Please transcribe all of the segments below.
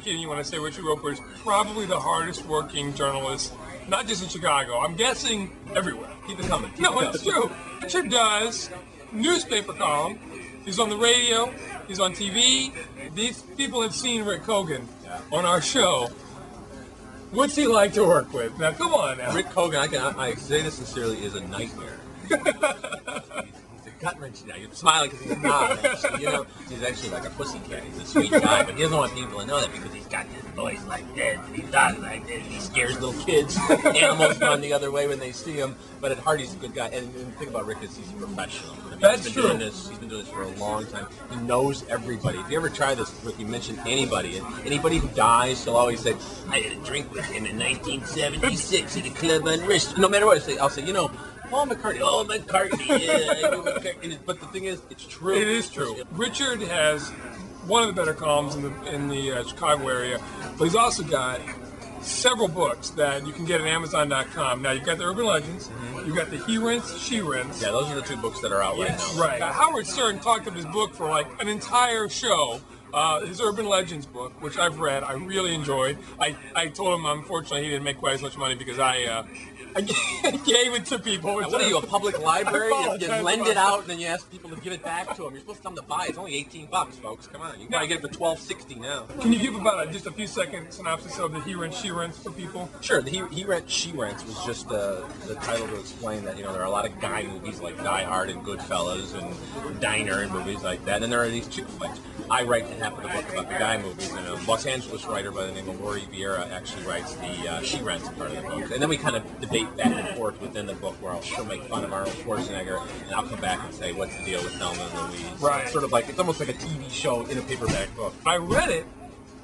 kidding you when I say Richard Roeper is probably the hardest working journalist, not just in Chicago. I'm guessing everywhere. Keep it coming. No, it's true. Richard does newspaper column. He's on the radio. He's on TV. These people have seen Rick Hogan on our show. What's he like to work with? Now, come on now. Rick Hogan, I say this sincerely, is a nightmare. He's a gut wrench now. You're smiling because he's not, actually. You know, he's actually like a pussycat. He's a sweet guy, but he doesn't want people to know that because he's got this voice like this, and he talks like this, and he scares little kids. Animals run the other way when they see him. But at heart, he's a good guy. And the thing about Rick is he's a professional. I mean, That's he's true. He's been doing this for a long time. He knows everybody. If you ever try this, Rick, you mention anybody, and anybody who dies, he'll always say, I had a drink with him in 1976 at a club on Rich. No matter what, I'll say, you know, Paul McCartney. Oh, McCartney, yeah. I know McCartney. But the thing is, it's true. It is true. Richard has one of the better columns in the Chicago area, but he's also got several books that you can get at Amazon.com. Now, you've got the Urban Legends, you've got the He Rents, She Rents. Yeah, those are the two books that are out right now. Right. Howard Stern talked of his book for like an entire show. His Urban Legends book, which I've read, I really enjoyed. I told him, unfortunately, he didn't make quite as much money because I gave it to people. What are you, a public library? You lend it out and then you ask people to give it back to them. You're supposed to tell them to buy it. It's only $18, folks. Come on, you can probably get it for $12.60 now. Can you give about just a few second synopsis of the He Rents, She Rents for people? Sure. The He Rents, She Rents was just the title to explain that, you know, there are a lot of guy movies like Die Hard and Goodfellas and Diner and movies like that, and there are these chick flicks. I write half of the book about the guy movies, and a Los Angeles writer by the name of Lori Vieira actually writes the She Rents part of the book. And then we kind of debate back and forth within the book where she'll make fun of Arnold Schwarzenegger, and I'll come back and say, what's the deal with Thelma and Louise? Right. It's sort of like, it's almost like a TV show in a paperback book. I read it.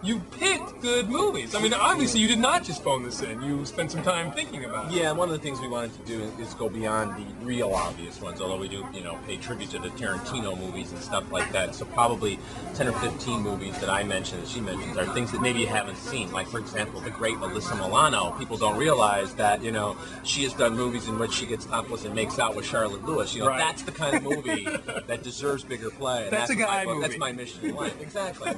You picked good movies. I mean, obviously, you did not just phone this in. You spent some time thinking about it. Yeah, one of the things we wanted to do is go beyond the real obvious ones, although we do, you know, pay tribute to the Tarantino movies and stuff like that. So probably 10 or 15 movies that I mentioned, that she mentions, are things that maybe you haven't seen. Like, for example, the great Alyssa Milano. People don't realize that, you know, she has done movies in which she gets topless and makes out with Charlotte Lewis. You know, That's the kind of movie that deserves bigger play. And That's a guy movie. That's my mission in life. Exactly.